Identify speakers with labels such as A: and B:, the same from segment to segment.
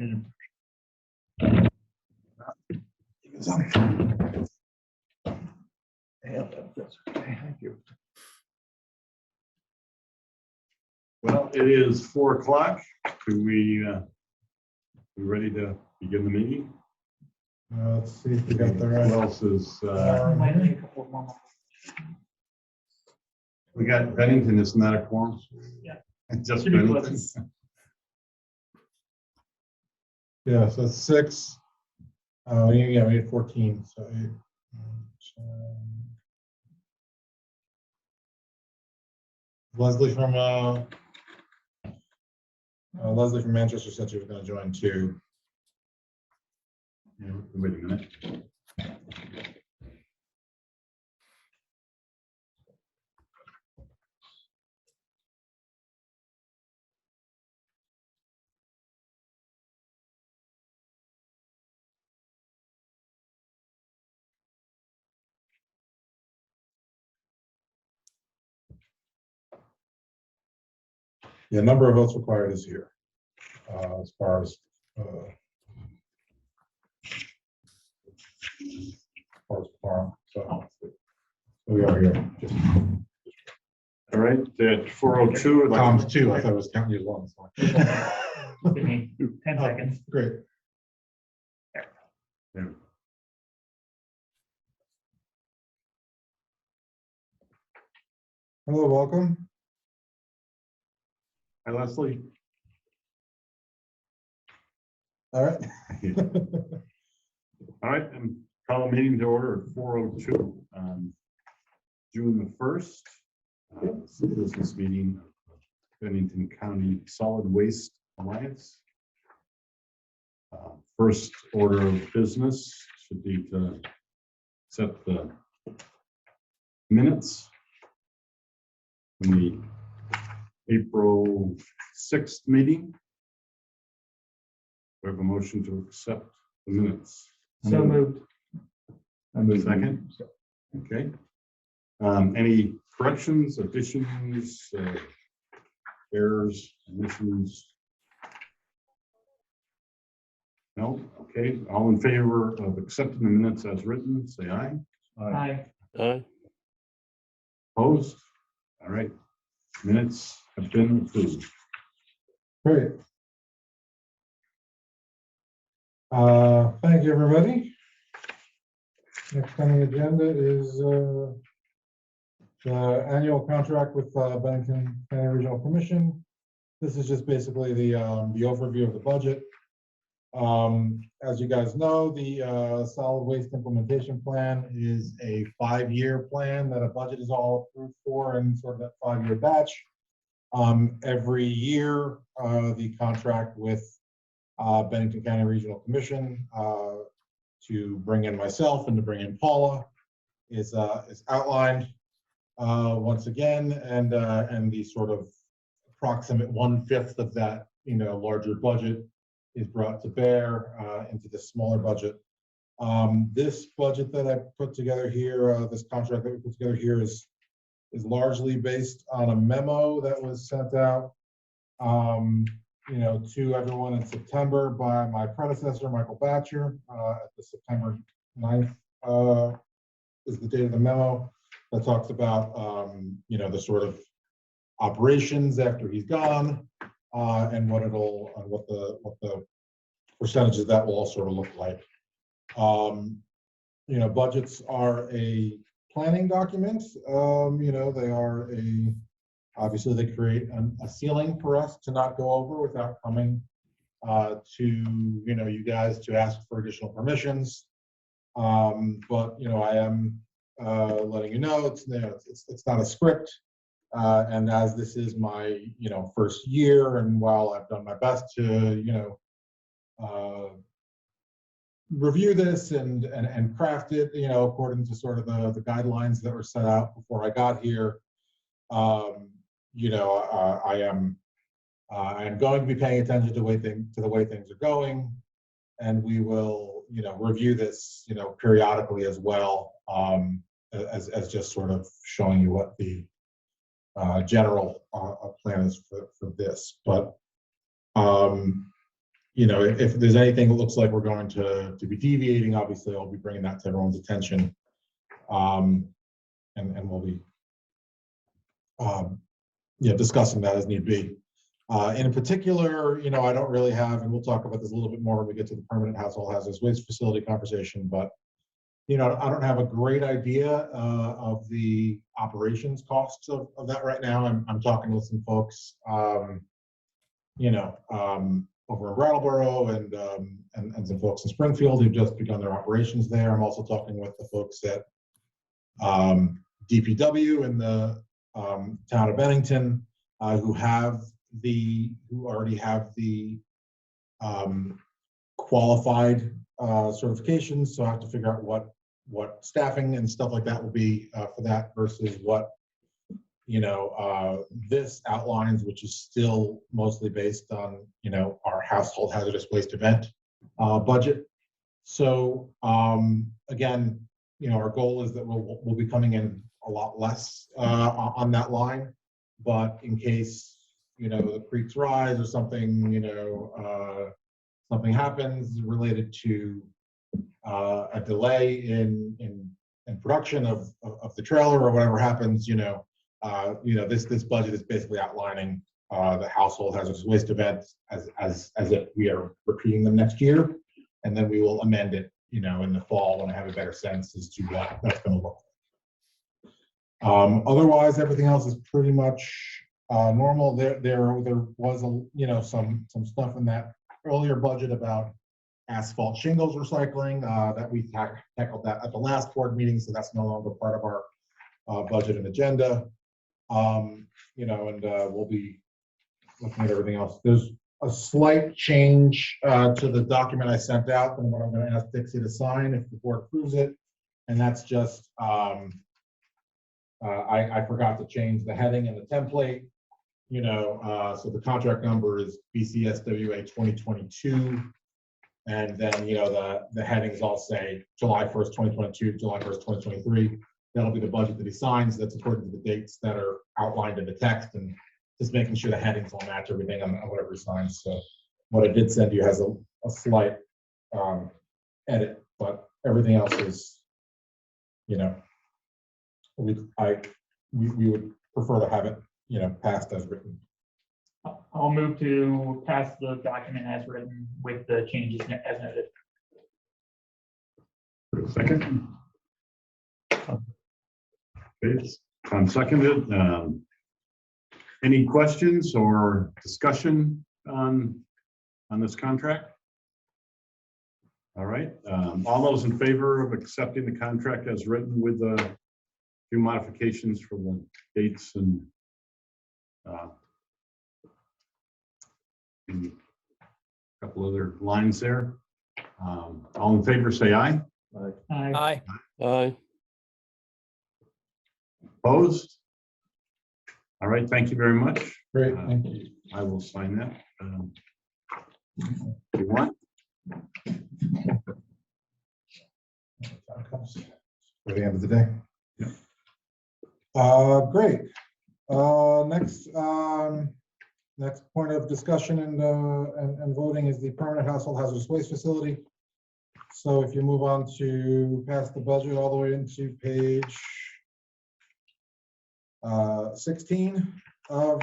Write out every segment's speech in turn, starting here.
A: Thank you.
B: Well, it is 4 o'clock. Do we ready to begin the meeting?
A: Let's see if we got the right.
B: Who else is? We got Bennington. Isn't that a quorum?
C: Yeah.
B: Just
C: Should be
B: Bennington.
C: close.
A: Yeah, so it's 6. We need 14. So 8. Leslie from Manchester said she was going to join too.
B: Yeah, wait a minute.
A: Yeah, number of votes required is here. As far as quorum. So we are here. Just
B: All right, at 4:02.
A: Tom's 2. I thought it was counting you as 1. So.
C: Give me 10 seconds.
A: Great.
B: Yeah.
A: Hello, welcome.
B: Hi, Leslie.
A: All right.
B: All right, and call a meeting to order at 4:02 on June the 1st. Business meeting of Bennington County Solid Waste Alliance. First order of business should be to set the minutes from the April 6th meeting. We have a motion to accept the minutes.
C: So moved.
B: Second. Okay. Any corrections, additions, errors, omissions? No? Okay. All in favor of accepting the minutes as written, say aye.
C: Aye.
D: Aye.
B: Opposed? All right. Minutes have been approved.
A: Great. Thank you, everybody. Next on the agenda is the annual contract with Bennington County Regional Commission. This is just basically the overview of the budget. As you guys know, the solid waste implementation plan is a 5-year plan that a budget is all approved for in sort of that 5-year batch. Every year, the contract with Bennington County Regional Commission to bring in myself and to bring in Paula is outlined once again, and the sort of approximate 1/5 of that larger budget is brought to bear into the smaller budget. This budget that I put together here, this contract that we put together here is largely based on a memo that was sent out to everyone in September by my predecessor, Michael Batcher. At the September 9th is the date of the memo that talks about, the sort of operations after he's gone, and what the percentages that will all sort of look like. Budgets are a planning document. They are obviously they create a ceiling for us to not go over without coming to you guys to ask for additional permissions. But I am letting you know it's not a script, and as this is my first year, and while I've done my best to review this and craft it according to sort of the guidelines that were set out before I got here, I am going to be paying attention to the way things are going, and we will review this periodically as well, as just sort of showing you what the general plan is for this. But you know, if there's anything that looks like we're going to be deviating, obviously I'll be bringing that to everyone's attention. And we'll be, yeah, discussing that as need be. In particular, you know, I don't really have, and we'll talk about this a little bit more when we get to the permanent household hazardous waste facility conversation, but, you know, I don't have a great idea of the operations costs of that right now. I'm talking with some folks, you know, over in Brattleboro and some folks in Springfield who've just begun their operations there. I'm also talking with the folks at DPW in the town of Bennington who already have the qualified certifications. So I have to figure out what staffing and stuff like that will be for that versus what, you know, this outlines, which is still mostly based on, you know, our household hazardous waste event budget. So again, you know, our goal is that we'll be coming in a lot less on that line, but in case, you know, the creeks rise or something, you know, something happens related to a delay in production of the trailer or whatever happens, you know, this budget is basically outlining the household hazardous waste events as if we are repeating them next year, and then we will amend it, you know, in the fall when I have a better sense as to what that's going to look like. Otherwise, everything else is pretty much normal. There was some stuff in that earlier budget about asphalt shingles recycling that we tackled that at the last board meeting, so that's no longer part of our budget and agenda. You know, and we'll be looking at everything else. There's a slight change to the document I sent out and what I'm going to ask Dixie to sign if the board approves it, and that's just I forgot to change the heading and the template. You know, so the contract number is BCSWA 2022. And then, you know, the headings all say July 1st, 2022, July 1st, 2023. That'll be the budget that he signs. That's according to the dates that are outlined in the text, and just making sure the headings all match everything on whatever he signs. So what I did send you has a slight edit, but everything else is, you know, we would prefer to have it, you know, passed as written.
C: I'll move to pass the document as written with the changes as noted.
B: Second. Okay, Tom seconded. Any questions or discussion on this contract? All right. All those in favor of accepting the contract as written with a few modifications for the dates and a couple other lines there. All in favor, say aye.
C: Aye.
D: Aye.
B: Opposed? All right, thank you very much.
A: Great, thank you.
B: I will sign that. If you want.
A: For the end of the day.
B: Yeah.
A: Great. Next point of discussion and voting is the permanent household hazardous waste facility. So if you move on to pass the budget all the way into page 16 of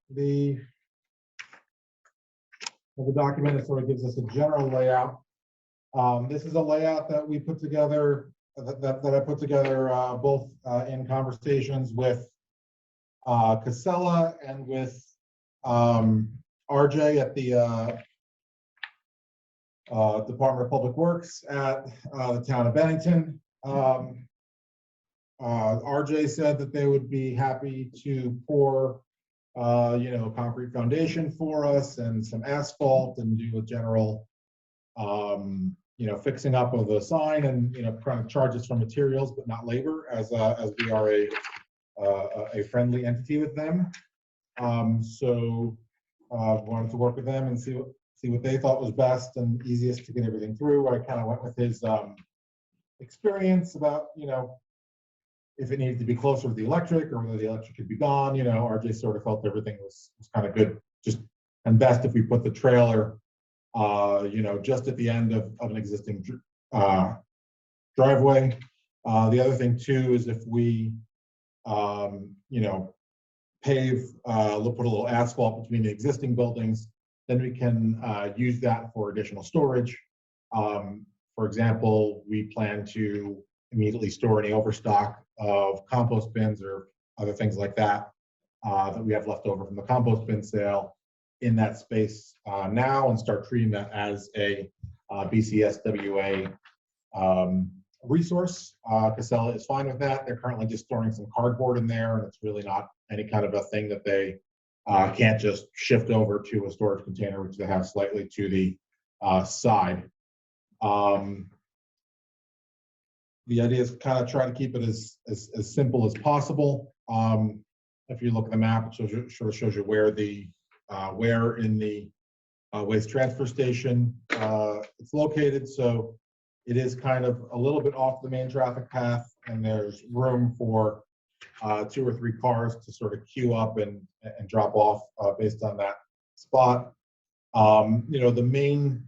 A: the document, it sort of gives us a general layout. This is a layout that we put together, that I put together both in conversations with Casella and with RJ at the Department of Public Works at the town of Bennington. RJ said that they would be happy to pour you know, a concrete foundation for us and some asphalt and do a general you know, fixing up of the sign and, you know, kind of charge us for materials but not labor, as we are a friendly entity with them. So wanted to work with them and see what they thought was best and easiest to get everything through. I kind of went with his experience about, you know, if it needed to be closer to the electric or whether the electric could be gone. You know, RJ sort of felt everything was kind of good, just and best if we put the trailer just at the end of an existing driveway. The other thing too is if we, pave, put a little asphalt between the existing buildings, then we can use that for additional storage. For example, we plan to immediately store any overstock of compost bins or other things like that that we have left over from the compost bin sale in that space now, and start treating that as a BCSWA resource. Casella is fine with that. They're currently just storing some cardboard in there, and it's really not any kind of a thing that they can't just shift over to a storage container, which they have slightly to the side. The idea is kind of try to keep it as simple as possible. If you look at the map, it shows you where in the waste transfer station it's located. So it is kind of a little bit off the main traffic path, and there's room for 2 or 3 cars to sort of queue up and drop off based on that spot. The main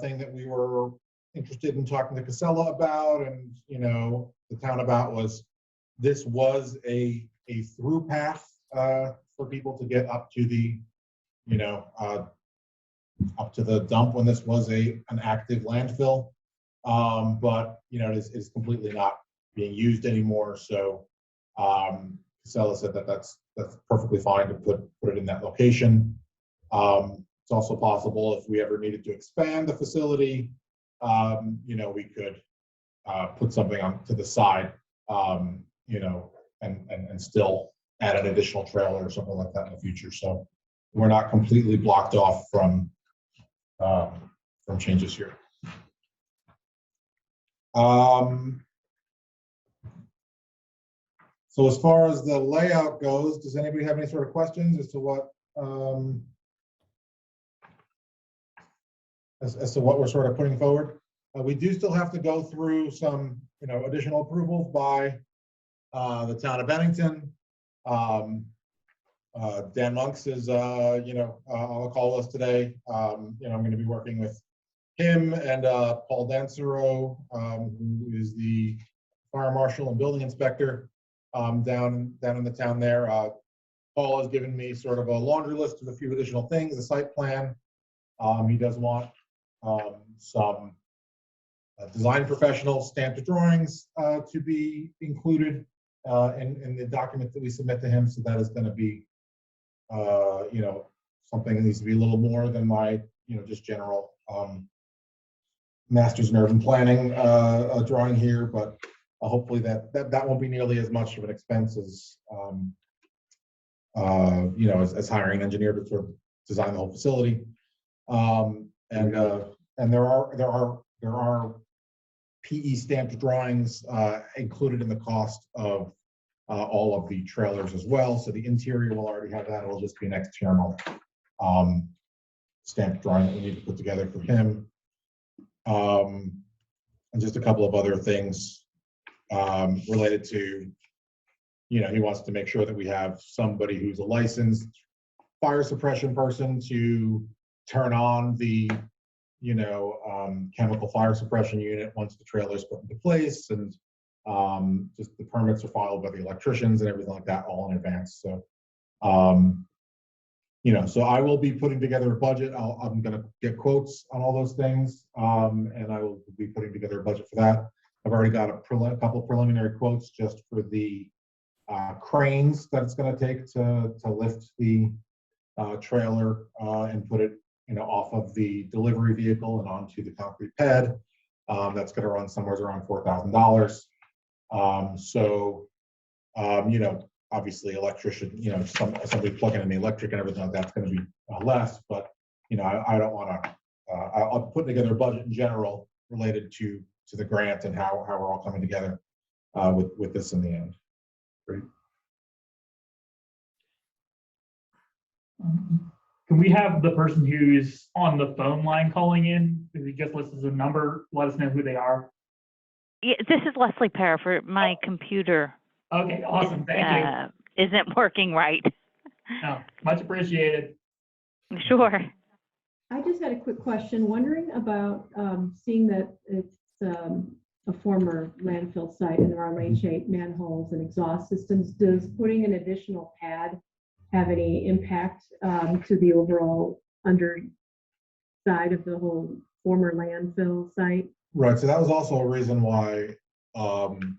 A: thing that we were interested in talking to Casella about and the town about was this was a through path for people to get up to the up to the dump when this was an active landfill, but it is completely not being used anymore. So Casella said that's perfectly fine to put it in that location. It's also possible if we ever needed to expand the facility, we could put something on to the side, and still add an additional trailer or something like that in the future. So we're not completely blocked off from changes here. So as far as the layout goes, does anybody have any sort of questions as to what as to what we're sort of putting forward? We do still have to go through some additional approvals by the town of Bennington. Dan Monks is on the call list today. I'm going to be working with him and Paul Dancero, who is the fire marshal and building inspector down in the town there. Paul has given me sort of a laundry list of a few additional things, the site plan. He does want some design professional stamped drawings to be included in the document that we submit to him. So that is going to be something that needs to be a little more than my just general master's in urban planning drawing here, but hopefully that won't be nearly as much of an expense as as hiring an engineer to sort of design the whole facility. And there are PE stamped drawings included in the cost of all of the trailers as well. So the interior will already have that. It'll just be an external stamped drawing that we need to put together for him. And just a couple of other things related to, he wants to make sure that we have somebody who's a licensed fire suppression person to turn on the chemical fire suppression unit once the trailer is put into place, and just the permits are filed by the electricians and everything like that all in advance. So so I will be putting together a budget. I'm going to get quotes on all those things, and I will be putting together a budget for that. I've already got a couple of preliminary quotes just for the cranes that it's going to take to lift the trailer and put it off of the delivery vehicle and onto the concrete pad. That's going to run somewhere around $4,000. Obviously electrician, somebody plugging in the electric and everything like that's going to be less, but I don't want to, I'll put together a budget in general related to the grant and how we're all coming together with this in the end. Great.
C: Can we have the person who's on the phone line calling in, who just lists a number, let us know who they are?
D: Yeah, this is Leslie Parra for my computer.
C: Okay, awesome. Thank you.
D: Isn't working right.
C: No, much appreciated.
D: Sure.
E: I just had a quick question, wondering about seeing that it's a former landfill site and there are leachate manholes and exhaust systems. Does putting an additional pad have any impact to the overall underside of the whole former landfill site?
A: Right, so that was also a reason why RJ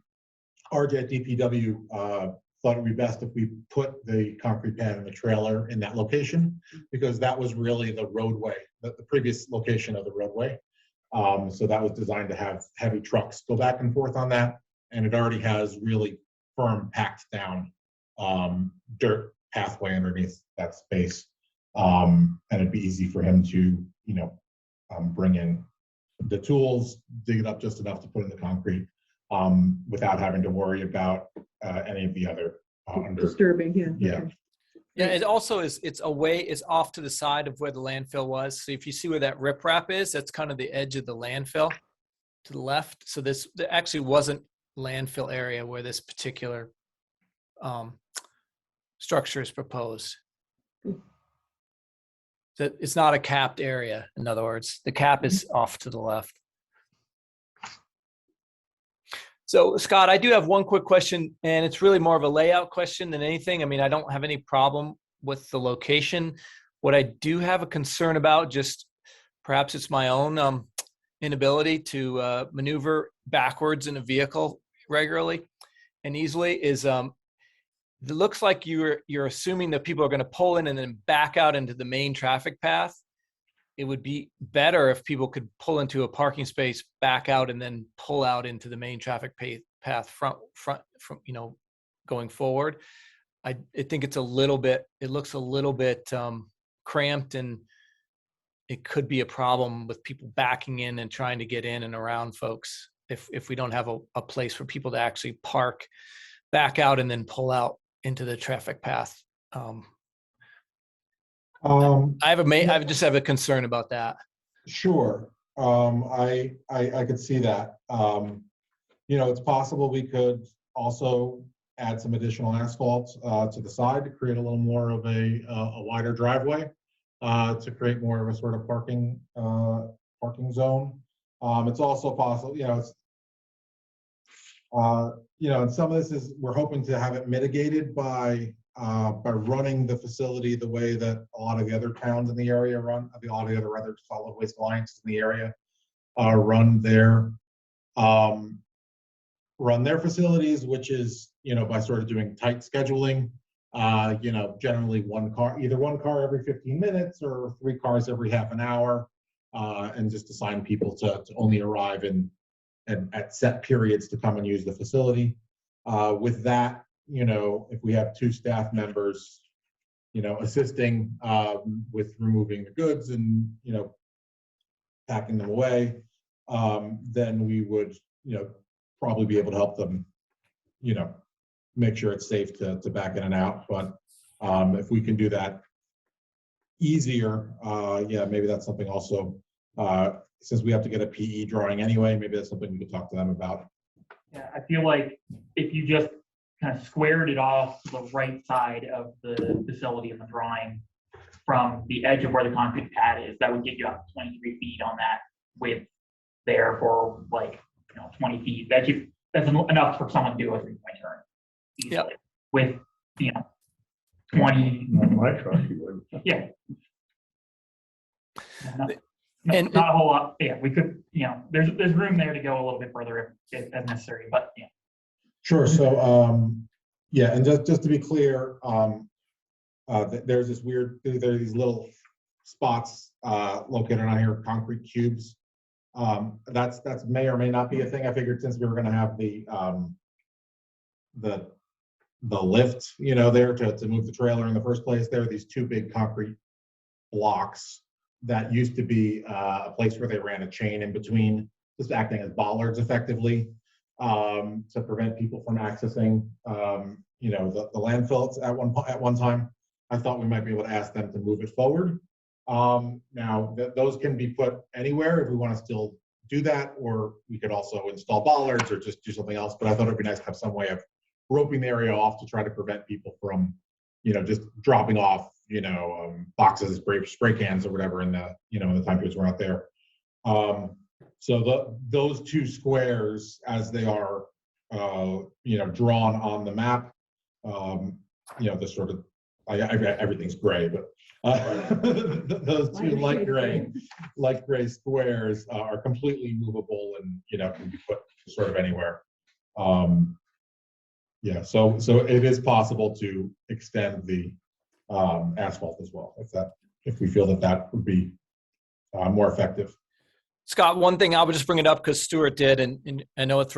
A: at DPW thought it'd be best if we put the concrete pad in the trailer in that location, because that was really the roadway, the previous location of the roadway. So that was designed to have heavy trucks go back and forth on that, and it already has really firm, packed down dirt pathway underneath that space. And it'd be easy for him to, bring in the tools, dig it up just enough to put in the concrete, without having to worry about any of the other
E: Disturbing, yeah.
A: Yeah.
E: Okay.
F: Yeah, it also is, it's off to the side of where the landfill was. So if you see where that riprap is, that's kind of the edge of the landfill to the left. So there actually wasn't landfill area where this particular structure is proposed. So it's not a capped area, in other words. The cap is off to the left. So, Scott, I do have one quick question, and it's really more of a layout question than anything. I mean, I don't have any problem with the location. What I do have a concern about, just perhaps it's my own inability to maneuver backwards in a vehicle regularly and easily, is it looks like you're assuming that people are going to pull in and then back out into the main traffic path. It would be better if people could pull into a parking space, back out, and then pull out into the main traffic path front from going forward. I think it looks a little bit cramped, and it could be a problem with people backing in and trying to get in and around folks if we don't have a place for people to actually park, back out, and then pull out into the traffic path. I just have a concern about that.
A: Sure. I could see that. It's possible we could also add some additional asphalt to the side to create a little more of a wider driveway, to create more of a sort of parking zone. It's also possible, and some of this we're hoping to have it mitigated by running the facility the way that a lot of the other towns in the area run, a lot of the other solid waste alliances in the area run their facilities, which is, by sort of doing tight scheduling, generally either one car every 15 minutes or 3 cars every half an hour, and just assign people to only arrive at set periods to come and use the facility. With that, if we have 2 staff members, assisting with removing the goods and, packing them away, then we would, probably be able to help them, make sure it's safe to back in and out. But if we can do that easier, maybe that's something also, since we have to get a PE drawing anyway, maybe that's something we could talk to them about.
C: Yeah, I feel like if you just kind of squared it off to the right side of the facility in the drawing from the edge of where the concrete pad is, that would get you up 23 feet on that width there for 20 feet. That's enough for someone to do a 3-point turn easily.
F: Yep.
C: With 20.
B: On my truck, you would.
C: Yeah.
F: And
C: not a whole lot. Yeah, we could. There's room there to go a little bit further if necessary. But yeah.
A: Sure. So, and just to be clear, there's there are these little spots located on here, concrete cubes. That's may or may not be a thing. I figured since we were going to have the lift, there to move the trailer in the first place, there are these 2 big concrete blocks that used to be a place where they ran a chain in between, just acting as bollards effectively, to prevent people from accessing, the landfill at one time. I thought we might be able to ask them to move it forward. Now, those can be put anywhere if we want to still do that, or we could also install bollards or just do something else. But I thought it'd be nice to have some way of roping the area off to try to prevent people from, just dropping off boxes, spray cans or whatever in the, in the time periods we're not there. So those two squares as they are, drawn on the map, the sort of, everything's gray, but those two light gray squares are completely movable and, can be put sort of anywhere. So it is possible to extend the asphalt as well, if we feel that would be more effective.
F: Scott, one thing I would just bring it up because Stuart did, and I know it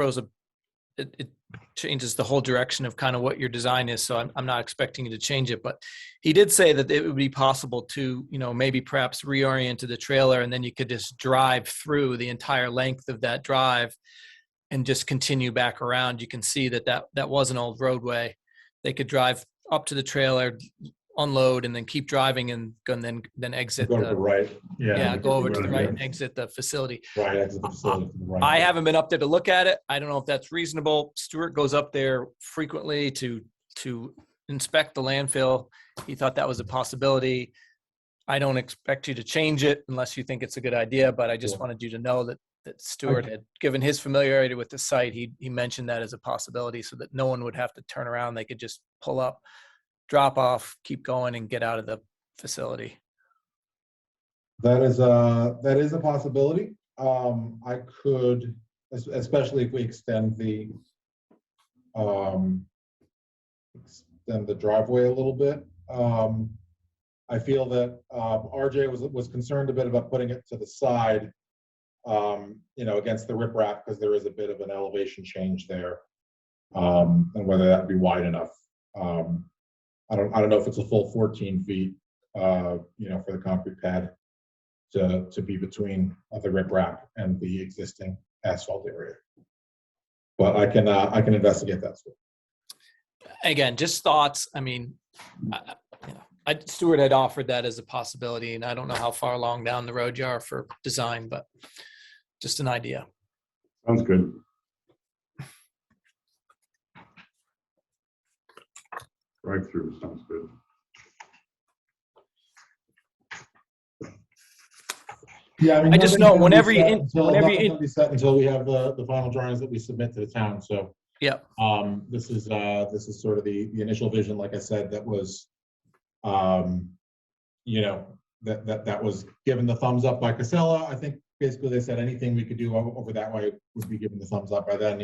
F: changes the whole direction of kind of what your design is. So I'm not expecting you to change it, but he did say that it would be possible to, maybe perhaps reorient the trailer and then you could just drive through the entire length of that drive and just continue back around. You can see that was an old roadway. They could drive up to the trailer, unload, and then keep driving and then exit.
A: Go to the right.
F: Go over to the right and
A: Yeah.
F: exit the facility.
A: Right, exit the facility to the right.
F: I haven't been up there to look at it. I don't know if that's reasonable. Stuart goes up there frequently to inspect the landfill. He thought that was a possibility. I don't expect you to change it unless you think it's a good idea, but I just wanted you to know that Stuart had, given his familiarity with the site, he mentioned that as a possibility so that no one would have to turn around. They could just pull up, drop off, keep going, and get out of the facility.
A: That is a possibility. I could, especially if we extend the driveway a little bit. I feel that RJ was concerned a bit about putting it to the side, against the riprap because there is a bit of an elevation change there, and whether that would be wide enough. I don't know if it's a full 14 feet, for the concrete pad to be between the riprap and the existing asphalt area. But I can investigate that.
F: Again, just thoughts. I mean, Stuart had offered that as a possibility, and I don't know how far along down the road you are for design, but just an idea.
B: Sounds good. Drive-through sounds good.
A: Yeah, I mean,
F: I just know whenever you
A: nothing's be set until we have the final drawings that we submit to the town. So
F: yeah,
A: this is sort of the initial vision, like I said, that was, that was given the thumbs up by Casella. I think basically they said anything we could do over that way would be given the thumbs up by then.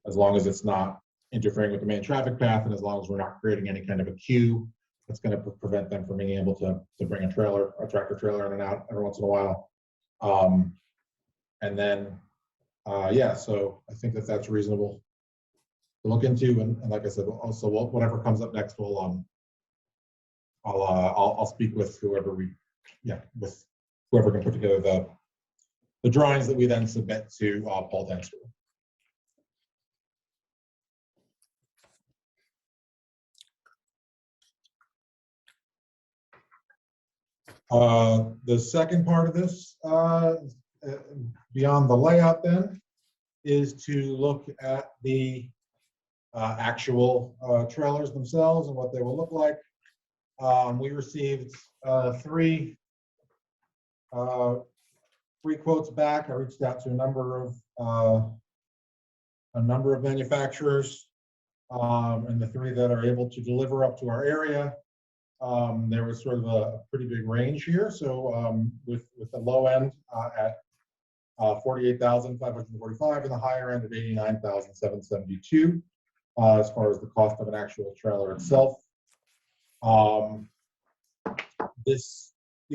A: As long as it's not interfering with the main traffic path, and as long as we're not creating any kind of a queue that's going to prevent them from being able to bring a tractor trailer in and out every once in a while. And then, so I think that's reasonable to look into. And like I said, also whatever comes up next, I'll speak with whoever with whoever can put together the drawings that we then submit to Paul Densler. The second part of this, beyond the layout then, is to look at the actual trailers themselves and what they will look like. We received three quotes back. I reached out to a number of manufacturers, and the three that are able to deliver up to our area. There was sort of a pretty big range here. So with the low end at $48,545 and the higher end at $89,772 as far as the cost of an actual trailer itself. These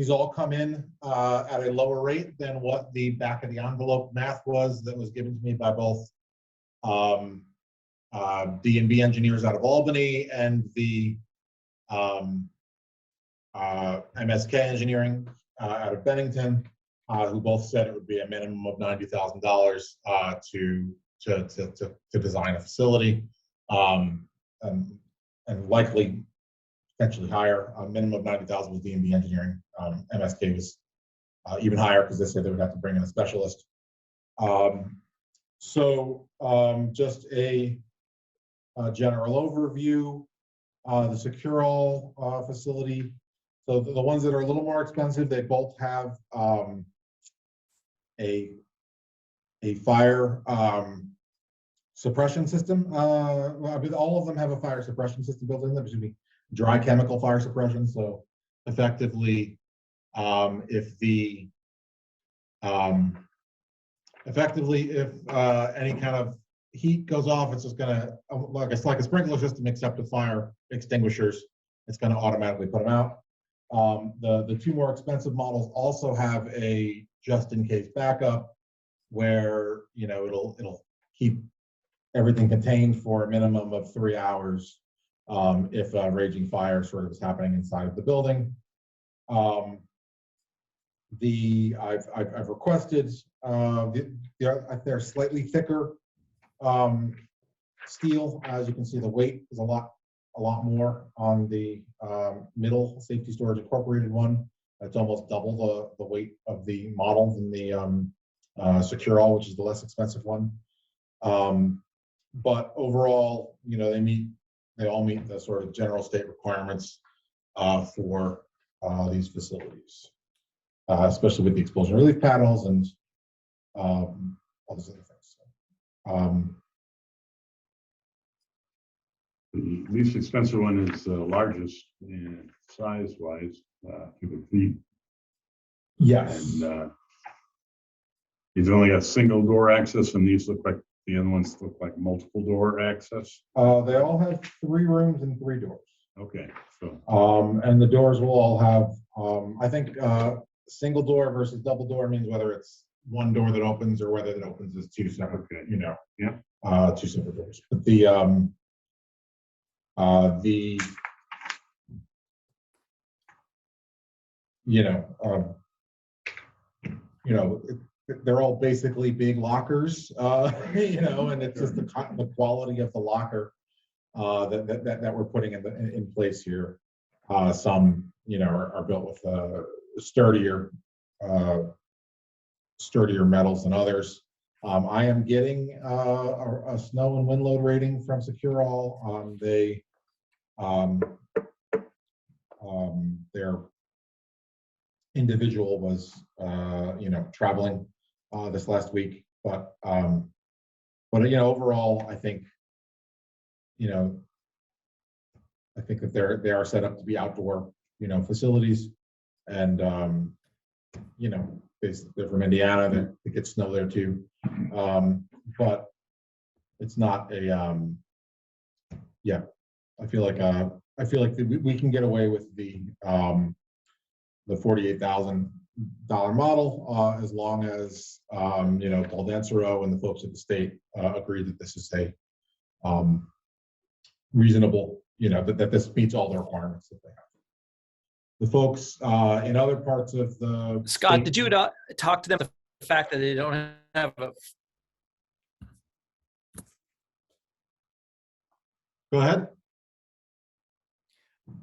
A: all come in at a lower rate than what the back of the envelope math was that was given to me by both D&B engineers out of Albany and the MSK engineering out of Bennington, who both said it would be a minimum of $90,000 to design a facility, and likely potentially higher. Minimum of $90,000 was D&B engineering. MSK was even higher because they said they would have to bring in a specialist. Just a general overview. the Secure-All facility. So the ones that are a little more expensive, they both have a fire suppression system. Well, I mean, all of them have a fire suppression system built in them. Excuse me, dry chemical fire suppression. So effectively, if any kind of heat goes off, it's just gonna, it's like a sprinkler system except with fire extinguishers. It's gonna automatically put them out. The two more expensive models also have a just-in-case backup where, you know, it'll keep everything contained for a minimum of 3 hours if a raging fire sort of is happening inside of the building. I've requested they're slightly thicker steel. As you can see, the weight is a lot more on the middle Safety Storage Incorporated one. It's almost double the weight of the model than the Secure-All, which is the less expensive one. But overall, you know, they all meet the sort of general state requirements for these facilities, especially with the explosion relief panels and all those other things.
B: The least expensive one is the largest in size-wise, cubic feet.
A: Yes.
B: And these only got single door access, and these look like the other ones look like multiple door access.
A: They all have 3 rooms and 3 doors.
B: Okay, so
A: And the doors will all have, I think, single door versus double door means whether it's one door that opens or whether it opens as 2 separate,
B: okay,
A: you know,
B: yeah,
A: 2 separate doors. But they're all basically big lockers, you know, and it's just the quality of the locker that we're putting in place here. Some, you know, are built with sturdier metals than others. I am getting a snow and wind load rating from Secure-All. Their individual was, you know, traveling this last week, but you know, overall, I think, you know, I think that they are set up to be outdoor, you know, facilities, and you know, they're from Indiana. It gets snow there too, but it's not a yeah. I feel like we can get away with the $48,000 model as long as you know, Paul Dancero and the folks at the state agree that this is a reasonable, you know, that this meets all the requirements that they have. The folks in other parts of the
F: Scott,
A: state,
F: did you talk to them about the fact that they don't have a?
A: Go ahead.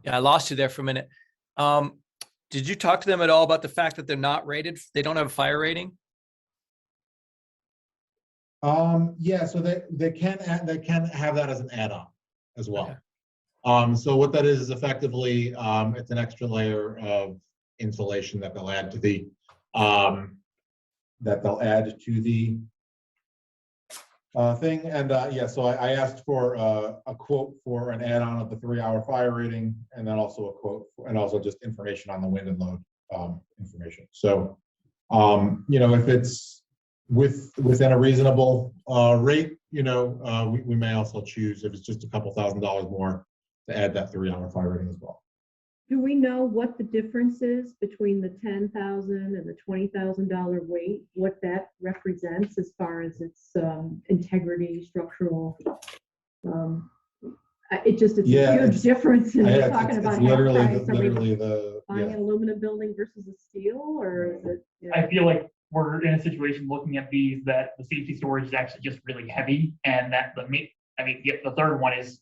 F: Yeah, I lost you there for a minute. Did you talk to them at all about the fact that they're not rated? They don't have a fire rating?
A: Yeah, so they can have that as an add-on as well. So what that is effectively it's an extra layer of insulation that they'll add to the thing. And yeah, so I asked for a quote for an add-on of the 3-hour fire rating, and then also a quote and also just information on the wind and load information. So you know, if it's within a reasonable rate, you know, we may also choose, if it's just a couple $1,000s more, to add that 3-hour fire rating as well.
E: Do we know what the difference is between the $10,000 and the $20,000 weight? What that represents as far as its integrity, structural? It's a huge difference. And we're talking about
A: literally
E: buying
A: yeah.
E: an aluminum building versus a steel, or is it? You know?
C: I feel like we're in a situation looking at these that the safety storage is actually just really heavy, and that the third one is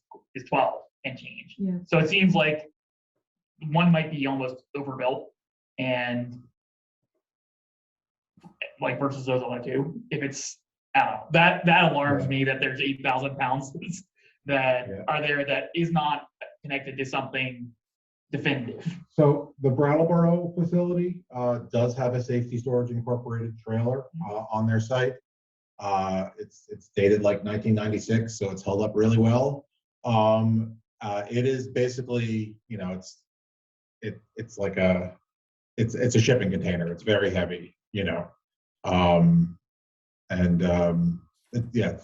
C: 12 and change.
E: Yeah.
C: So it seems like one might be almost overbuilt, and like versus those other two. If it's that alarms me that there's 8,000 pounds that are there that is not connected to something definitive.
A: So the Brattleboro facility does have a safety storage incorporated trailer on their site. It's dated like 1996, so it's held up really well. It is basically, you know, it's like it's a shipping container. It's very heavy, you know, yeah.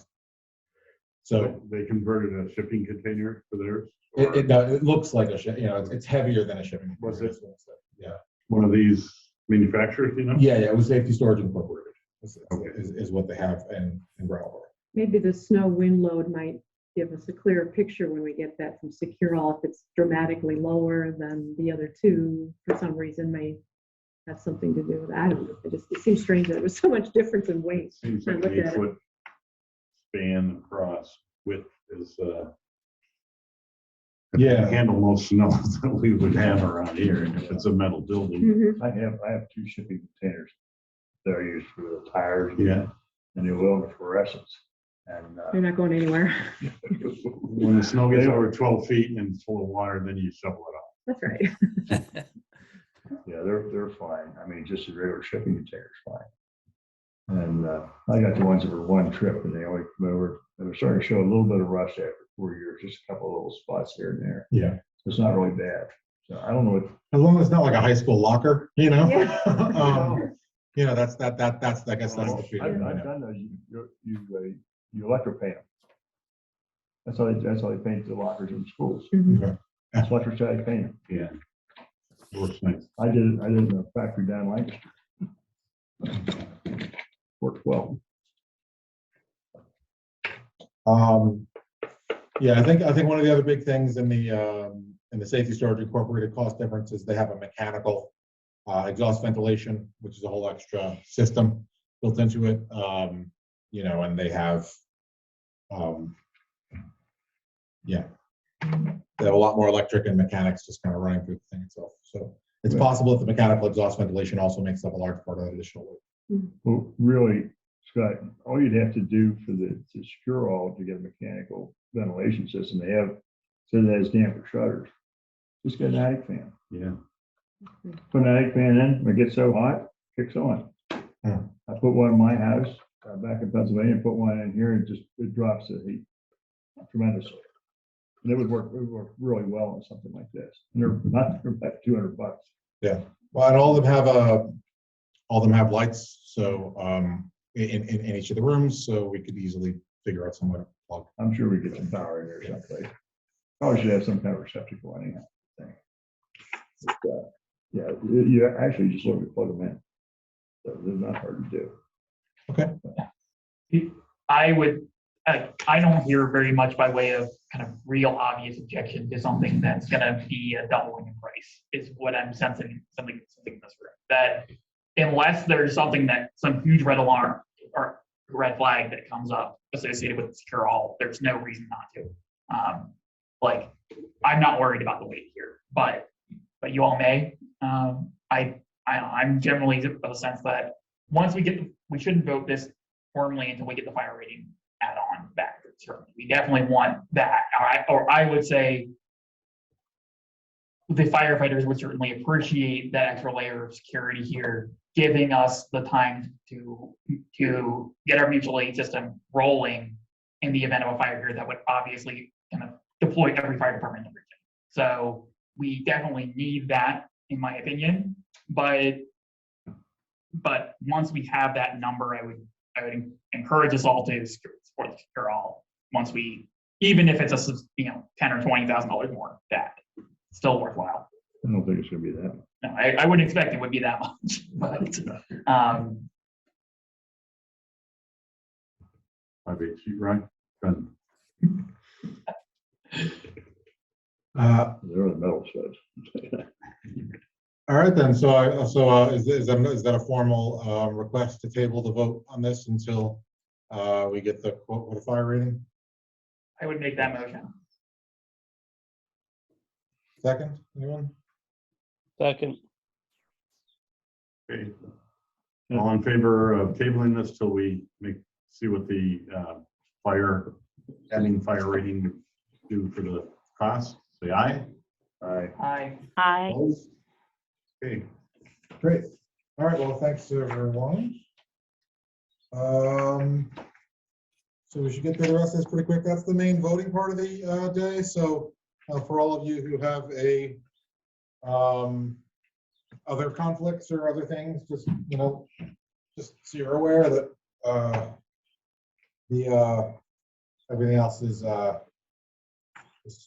A: So
B: they converted a shipping container for theirs?
A: it looks like a ship, you know, it's heavier than a shipping
B: Was
A: container.
B: it?
A: Yeah.
B: One of these manufacturers, you know?
A: Yeah, it was Safety Storage Incorporated
B: Okay.
A: is what they have in Brattleboro.
E: Maybe the snow wind load might give us a clearer picture when we get that from Secure All. If it's dramatically lower than the other two, for some reason, may have something to do with that. I don't know. It seems strange that there was so much difference in weight.
B: Seems
E: I
B: like
E: looked
B: an
E: at it.
B: 8-foot span across. Width is
A: Yeah.
B: handle most snow that we would have around here, and if it's a metal building.
E: Mhm.
G: I have 2 shipping containers that are used for the tires.
B: Yeah.
G: And the oil and fluorescents. And
E: They're not going anywhere.
B: When the snow gets over 12 feet and it's full of water, then you shovel it off.
E: That's right.
G: yeah, they're fine. I mean, just a regular shipping container is fine. And I got the ones that were one trip, and they were starting to show a little bit of rust after 4 years, just a couple of little spots here and there.
A: Yeah.
G: So it's not really bad. So I don't know what.
A: As long as it's not like a high school locker, you know?
E: Yeah.
A: You know, that's I guess that's the feeling.
G: I've done those. You electropaint them. That's how they paint the lockers in schools.
E: Mhm.
G: That's electrostatic paint.
B: Yeah. Works nice.
G: I did it in a factory down Lancaster. Worked well.
A: Yeah, I think one of the other big things in the Safety Storage Incorporated cost difference is they have a mechanical exhaust ventilation, which is a whole extra system built into it. You know, and they have they have a lot more electric and mechanics just kind of running through the thing itself. So it's possible that the mechanical exhaust ventilation also makes up a large part of that additional weight.
G: Well, really, Scott, all you'd have to do for the Secure All to get a mechanical ventilation system, they have, so that has damper shutters. Just get an attic fan.
B: Yeah.
G: Put an attic fan in, when it gets so hot, kicks on. I put one in my house back in Pennsylvania, put one in here, and it drops the heat tremendously. And it would work really well on something like this. And they're about $200.
A: Yeah, well, and all of them have lights, so in each of the rooms, so we could easily figure out some way to plug.
G: I'm sure we get some power in there someplace. Probably should have some kind of receptacle anyhow. But, yeah, you actually just look at plug them in. So they're not hard to do.
A: Okay.
C: I don't hear very much by way of kind of real obvious objection to something that's gonna be a doubling in price, is what I'm sensing something in this room. That unless there's something some huge red alarm or red flag that comes up associated with Secure All, there's no reason not to. Like, I'm not worried about the weight here, but you all may. I'm generally of the sense that once we shouldn't vote this formally until we get the fire rating add-on back. Certainly, we definitely want that. Or I would say the firefighters would certainly appreciate that extra layer of security here, giving us the time to get our mutual aid system rolling in the event of a fire here that would obviously kind of deploy every fire department in the region. So we definitely need that, in my opinion. But once we have that number, I would encourage us all to support the Secure All. Once even if it's a $10,000 or $20,000 more, that it's still worthwhile.
G: I don't think it's gonna be that.
C: No, I wouldn't expect it would be that much, but
B: 5/8 sheet, right? Done.
G: They're the metal studs.
A: All right then, so is that a formal request to table the vote on this until we get the quote with a fire rating?
C: I would make that motion.
A: Second, anyone?
H: Second.
B: Okay. All in favor of tabling this till we see what the fire rating would do for the cost? say aye.
C: Aye.
D: Aye.
B: Opposed? Okay,
A: Great. All right, well, thanks everyone. So we should get through the rest of this pretty quick. That's the main voting part of the day. So for all of you who have a other conflicts or other things, just just so you're aware that everything else is to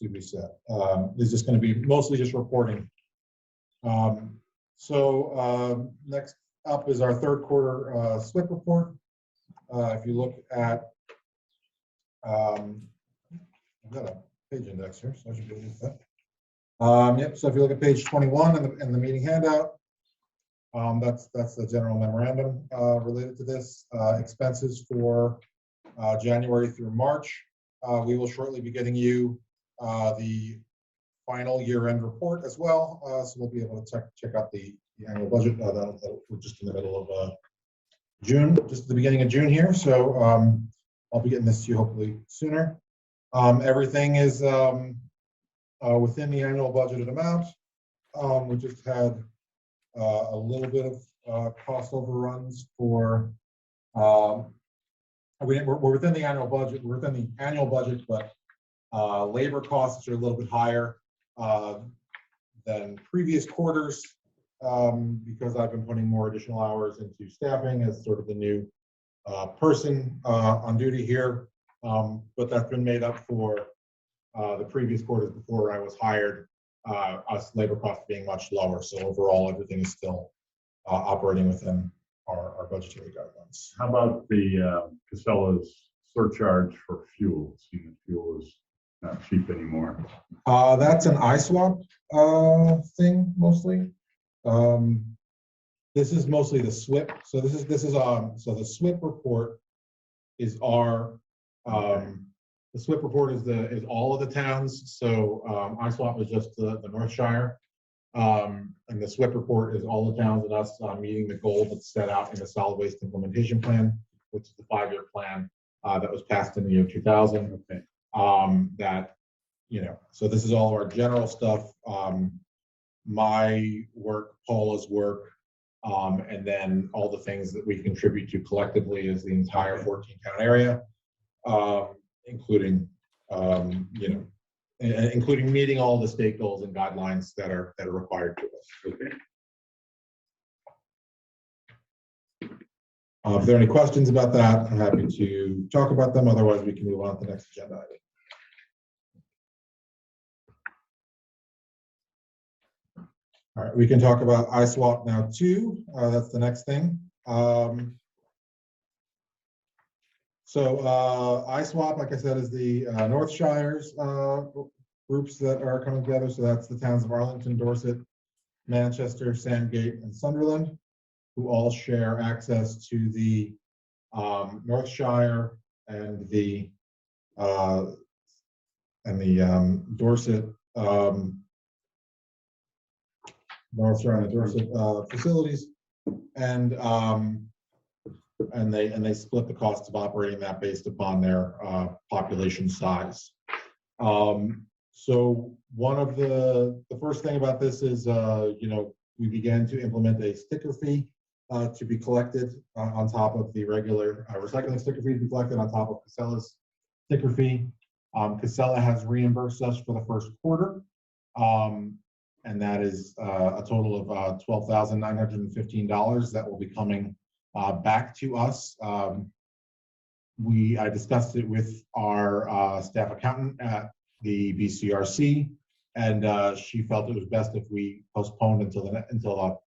A: be set. Is just going to be mostly just reporting. Next up is our third quarter SWIP report. If you look at, I've got a page index here, so I should be able to use that. Yep, so if you look at page 21 in the meeting handout, that's the general memorandum related to this. Expenses for January through March. We will shortly be getting you the final year-end report as well, so we'll be able to check out the annual budget. We're just in the middle of June, just the beginning of June here, so I'll be getting this to you hopefully sooner. Everything is within the annual budgeted amount. We just had a little bit of cost overruns for. We're within the annual budget. We're within the annual budget, but labor costs are a little bit higher than previous quarters because I've been putting more additional hours into staffing as sort of the new person on duty here. But that's been made up for the previous quarters before I was hired, us labor costs being much lower. So overall, everything is still operating within our budgetary guidelines.
B: how about the Casella's surcharge for fuel? Seeing that fuel is not cheap anymore.
A: That's an ISWAP thing mostly. This is mostly the SWIP. So this is so the SWIP report is our the SWIP report is all of the towns. So ISWAP is just the North Shire. And the SWIP report is all the towns and us meeting the goal that's set out in the solid waste implementation plan, which is the 5-year plan that was passed in the year 2000.
B: Okay.
A: That, so this is all of our general stuff. My work, Paula's work, and then all the things that we contribute to collectively is the entire 14-town area, including, including meeting all the state goals and guidelines that are required to us.
B: Okay.
A: If there are any questions about that, I'm happy to talk about them. Otherwise, we can move on to the next agenda item. All right, we can talk about ISWAP now too. That's the next thing. ISWAP, like I said, is the North Shire's groups that are coming together. So that's the towns of Arlington, Dorset, Manchester, Sandgate, and Sunderland, who all share access to the North Shire and the Dorset North Shire and the Dorset facilities, and they split the costs of operating that based upon their population size. So one of the first thing about this is, we began to implement a sticker fee to be collected on top of the regular recycling sticker fee to be collected on top of Casella's sticker fee. Casella has reimbursed us for the first quarter, and that is a total of $12,915 that will be coming back to us. I discussed it with our staff accountant at the BCRC, and she felt it was best if we postponed until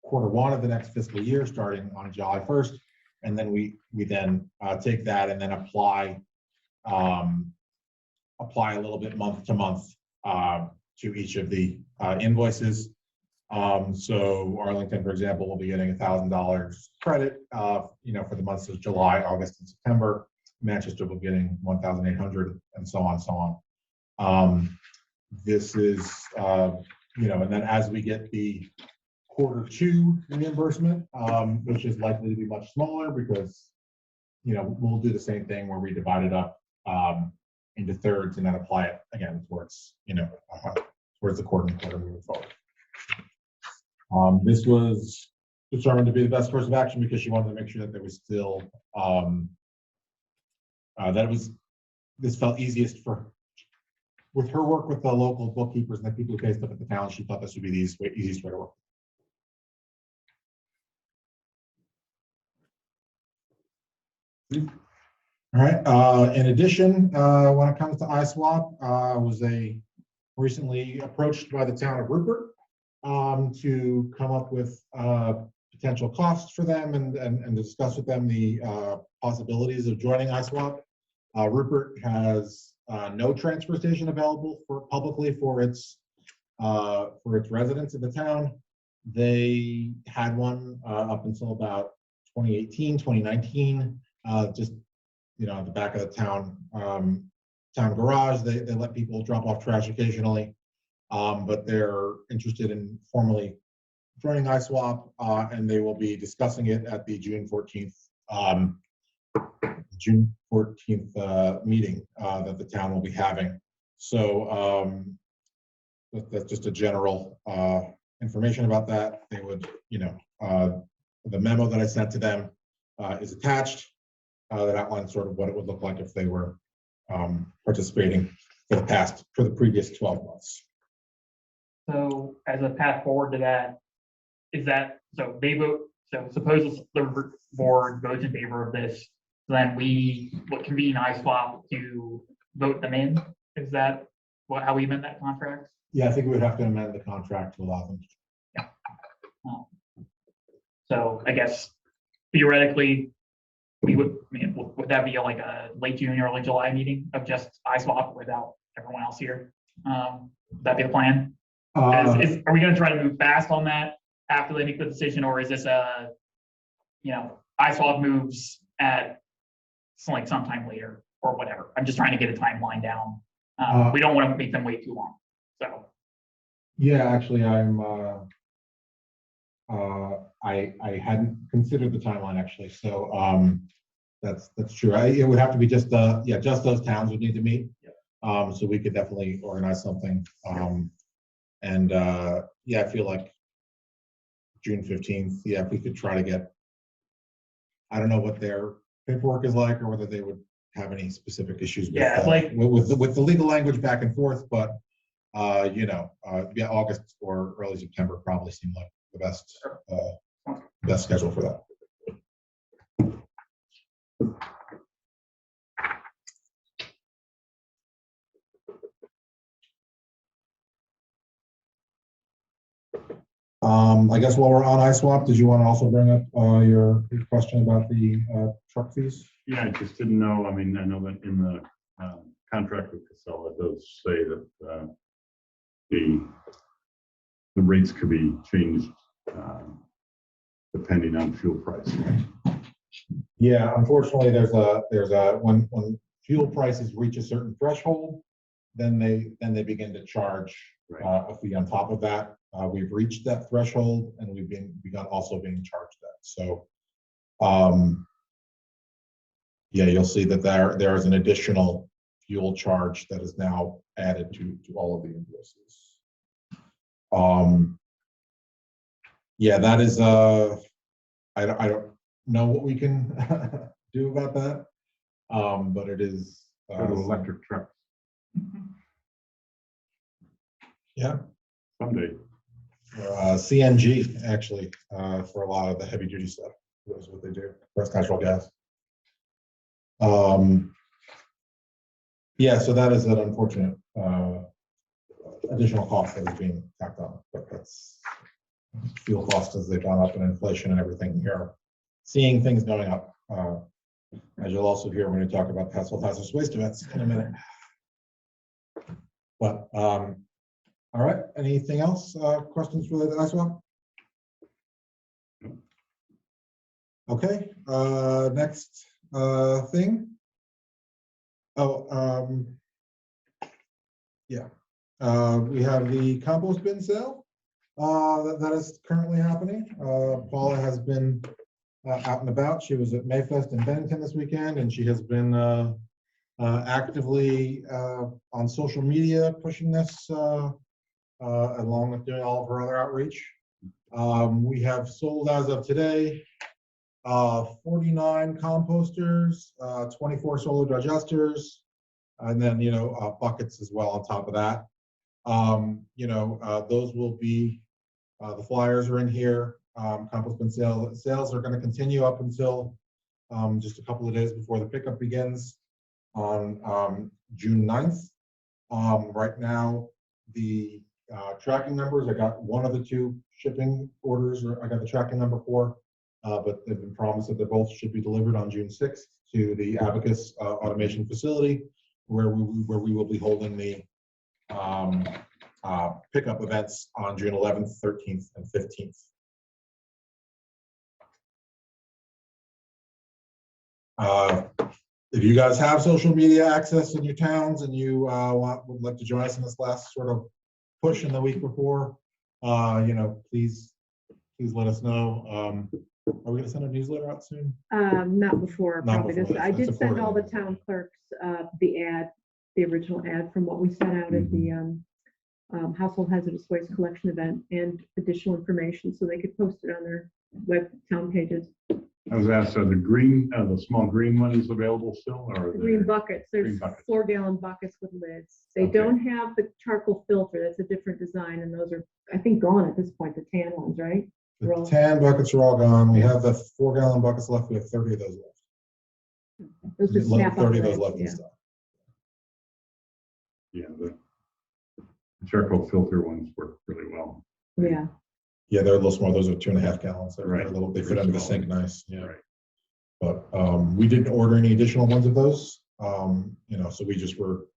A: quarter one of the next fiscal year, starting on July 1st, and then we then take that and then apply a little bit month to month to each of the invoices. So Arlington, for example, will be getting $1,000 credit, for the months of July, August, and September. Manchester will be getting $1,800, and so on, so on. This is, and then as we get the quarter two reimbursement, which is likely to be much smaller because, we'll do the same thing where we divide it up into thirds and then apply it again towards, towards the quarter and quarter moving forward. This was determined to be the best course of action because she wanted to make sure that there was still, this felt easiest for, with her work with the local bookkeepers and the people who pay stuff at the town, she thought this would be the easiest way to work. All right. In addition, when it comes to iSwap, I was recently approached by the town of Rupert to come up with potential costs for them and discuss with them the possibilities of joining iSwap. Rupert has no transfer station available publicly for its residents in the town. They had one up until about 2018, 2019. Just at the back of the town garage, they let people drop off trash occasionally, but they're interested in formally joining iSwap, and they will be discussing it at the June 14th meeting that the town will be having. So that's just a general information about that. They would, the memo that I sent to them is attached. That outlines sort of what it would look like if they were participating for the previous 12 months.
C: So as a path forward to that, so they vote, so suppose the board votes in favor of this, then we would convene iSwap to vote them in? Is that how we amend that contract?
A: Yeah, I think we would have to amend the contract to allow them.
C: Yeah. So I guess theoretically, would that be like a late June, early July meeting of just iSwap without everyone else here? Would that be the plan? Are we going to try to move fast on that after they make the decision, or is this iSwap moves at sometime later or whatever? I'm just trying to get a timeline down. We don't want to make them wait too long. So. Yeah,
A: actually, I hadn't considered the timeline actually. So that's true. It would have to be just those towns would need to meet. Yeah. So we could definitely organize something. I feel like June 15th. Yeah, if we could try to get, I don't know what their paperwork is like or whether they would have any specific issues with the legal language back and forth, but August or early September probably seemed like the best schedule for that. I guess while we're on iSwap, did you want to also bring up your question about the truck fees?
B: Yeah, I just didn't know. I mean, I know that in the contract with Casella, it does say that the rates could be changed depending on fuel price.
A: Yeah, unfortunately, there's a when fuel prices reach a certain threshold, then they begin to charge a fee on top of that. We've reached that threshold, and we've begun also being charged that. So, you'll see that there is an additional fuel charge that is now added to all of the invoices. That is I don't know what we can do about that, but it is
B: electric trucks.
A: Yeah,
B: someday.
A: CNG actually for a lot of the heavy duty stuff. That's what they do. That's natural gas. So that is an unfortunate additional cost that is being tacked on, but that's fuel costs as they've gone up and inflation and everything here. Seeing things going up, as you'll also hear when we talk about hazardous waste events in a minute. But all right, anything else? Questions related to iSwap? Okay, next thing. We have the compost bin sale that is currently happening. Paula has been out and about. She was at Mayfest in Bennington this weekend, and she has been actively on social media, pushing this along with doing all of her other outreach. We have sold as of today 49 composters, 24 solar digesters, and then buckets as well on top of that. Those will be the flyers are in here. Compost bin sales are going to continue up until just a couple of days before the pickup begins on June 9th. Right now, the tracking numbers, I got one of the two shipping orders, I got the tracking number for, but they've been promised that they both should be delivered on June 6th to the Abacus automation facility, where we will be holding the pickup events on June 11th, 13th, and 15th. If you guys have social media access in your towns and you would like to join us in this last sort of push in the week before, please let us know. Are we going to send a newsletter out soon?
E: Not before,
A: Not
E: probably
A: before
E: this. I
A: this.
E: did
A: That's
E: send
A: before
E: all the
A: then.
E: town clerks the original ad from what we sent out at the household hazardous waste collection event, and additional information so they could post it on their web town pages.
B: I was asked, are the small green ones available still, or?
E: The green buckets, there's
B: Green buckets.
E: 4-gallon buckets with lids. They
B: Okay.
E: don't have the charcoal filter. That's a different design, and those are, I think, gone at this point, the tan ones, right? They're
A: The
E: all-
A: tan buckets are all gone. We have the 4-gallon buckets left. We have 30 of those left.
E: Those just snap up.
A: 30 of those
E: right?
A: left in
E: Yeah.
A: stock.
B: Yeah, the charcoal filter ones work really well.
E: Yeah.
A: Yeah, they're a little small. Those are 2.5 gallons. They're
B: Right.
A: a little, they fit under the
B: Small.
A: sink nice. Yeah.
B: Right.
A: But we didn't order any additional ones of those. So we just were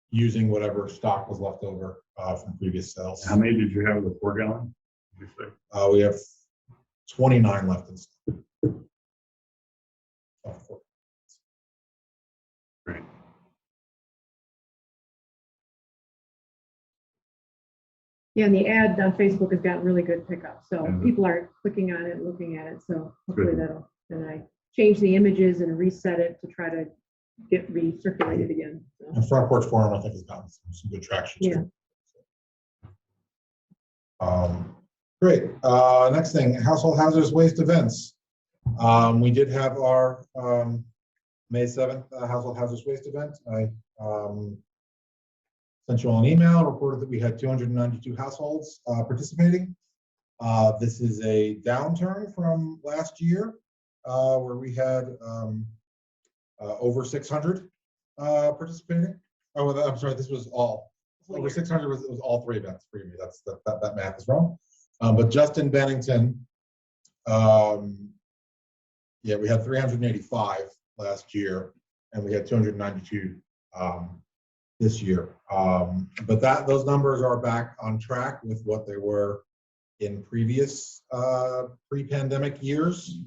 A: using whatever stock was left over from previous sales.
B: How many did you have of the 4-gallon? Did you say?
A: We have 29 left in stock.
B: Great.
E: Yeah, and the ad on Facebook has gotten really good pickup, so
B: Yeah.
E: people are clicking on it and looking at it, so hopefully
B: Good.
E: that'll, and I changed the images and reset it to try to get recirculated again. So,
A: And Front Porch Forum, I think, has gotten some good traction too. Great. Next thing, household hazardous waste events. We did have our May 7th household hazardous waste event. I sent you all an email, reported that we had 292 households participating. This is a downturn from last year, where we had over 600 participating. Oh, I'm sorry, this was all. Over 600 was all 3 events. Forgive me, that math is wrong. But just in Bennington, we had 385 last year, and we had 292 this year. But those numbers are back on track with what they were in previous pre-pandemic years.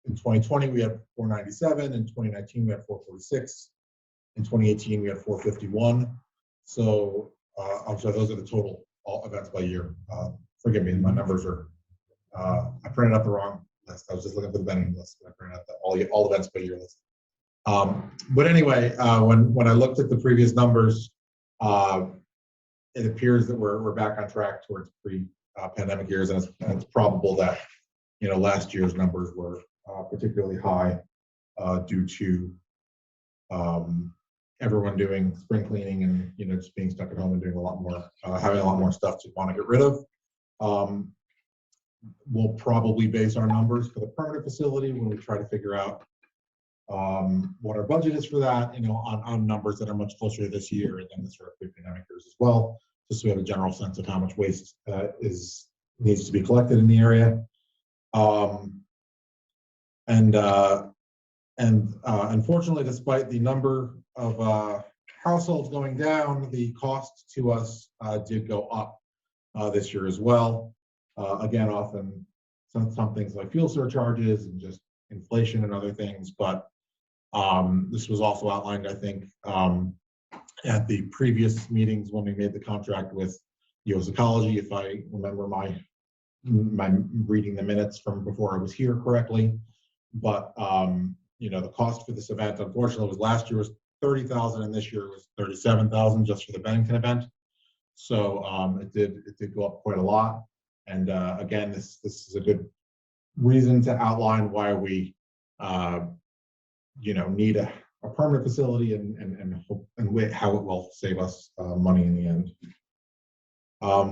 A: In 2020 we had 497, in 2019 we had 446, in 2018 we had 451. So I'm sorry, those are the total all events by year. Forgive me, my numbers are, I printed out the wrong list. I was just looking for the Bennington list. I printed out the all events by year list. But anyway, when I looked at the previous numbers, it appears that we're back on track towards pre-pandemic years, and it's probable that last year's numbers were particularly high due to everyone doing spring cleaning and just being stuck at home and doing a lot more, having a lot more stuff to want to get rid of. We'll probably base our numbers for the permanent facility when we try to figure out what our budget is for that, on numbers that are much closer to this year than the sort of pre-pandemic years as well, just so we have a general sense of how much waste needs to be collected in the area. Unfortunately, despite the number of households going down, the cost to us did go up this year as well. Again, often some things like fuel surcharges and just inflation and other things, but this was also outlined, I think, at the previous meetings when we made the contract with US Ecology, if I remember my reading the minutes from before I was here correctly. But the cost for this event, unfortunately, was last year was 30,000 and this year was 37,000 just for the Bennington event. So it did go up quite a lot. And again, this is a good reason to outline why we need a permanent facility and how it will save us money in the end.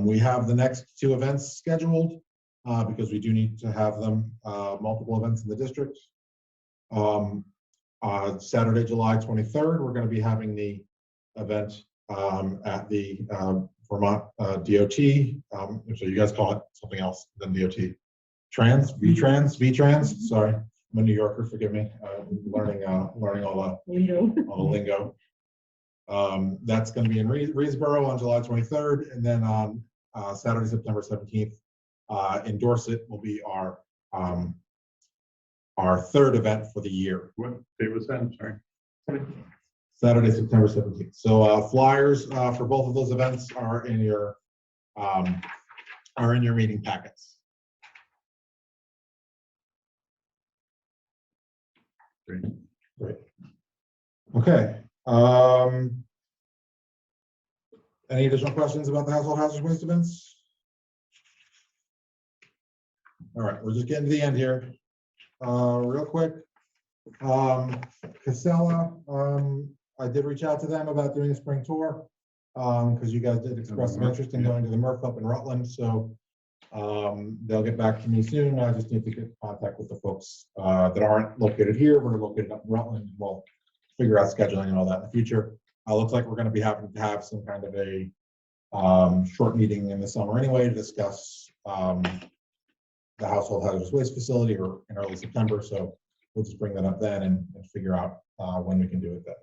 A: We have the next two events scheduled because we do need to have them, multiple events in the district. Saturday, July 23rd, we're going to be having the event at the Vermont DOT. So you guys call it something else than DOT. V-Trans. Sorry, I'm a New Yorker. Forgive me. Learning all the lingo. That's going to be in Reedsboro on July 23rd, and then on Saturday, September 17th, in Dorset will be our third event for the year.
B: What day was that? Sorry.
A: Saturday, September 17th. So flyers for both of those events are in your meeting packets. Great. Okay. Any additional questions about the household hazardous waste events? All right, we're just getting to the end here. Real quick. Casella, I did reach out to them about doing a spring tour because you guys did express some interest in going to the MRF up in Rutland. So they'll get back to me soon. I just need to get in contact with the folks that aren't located here. We're located up in Rutland. We'll figure out scheduling and all that in the future. Looks like we're going to be having to have some kind of a short meeting in the summer anyway to discuss the household hazardous waste facility or in early September. So we'll just bring that up then and figure out when we can do it then.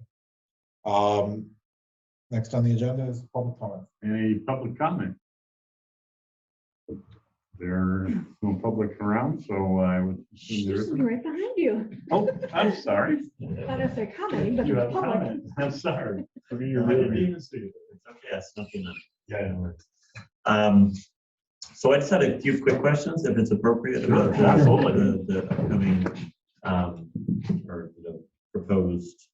A: Next on the agenda is public comment.
B: Any public comment? There's no public around, so I would assume there
E: She's
B: isn't.
E: right behind you.
B: Oh, I'm sorry.
E: Not necessarily commenting, but
B: You
E: the
B: have
E: public.
B: comment. I'm sorry. I didn't even see it.
I: It's okay, yes, nothing.
B: Yeah, no worries.
I: So I just had a few quick questions, if it's appropriate,
B: Sure,
I: about
B: absolutely.
I: the upcoming or proposed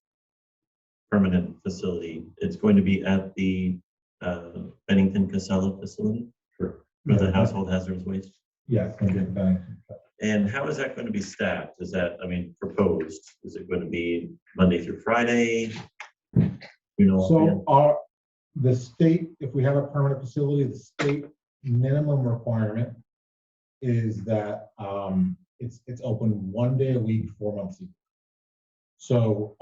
I: permanent facility. It's going to be at the Bennington Casella facility for the household hazardous waste.
A: Yes.
I: And how is that going to be staffed? Is that, proposed? Is it going to be Monday through Friday?
A: So the state, if we have a permanent facility, the state minimum requirement is that it's open 1 day a week, 4 months a year. So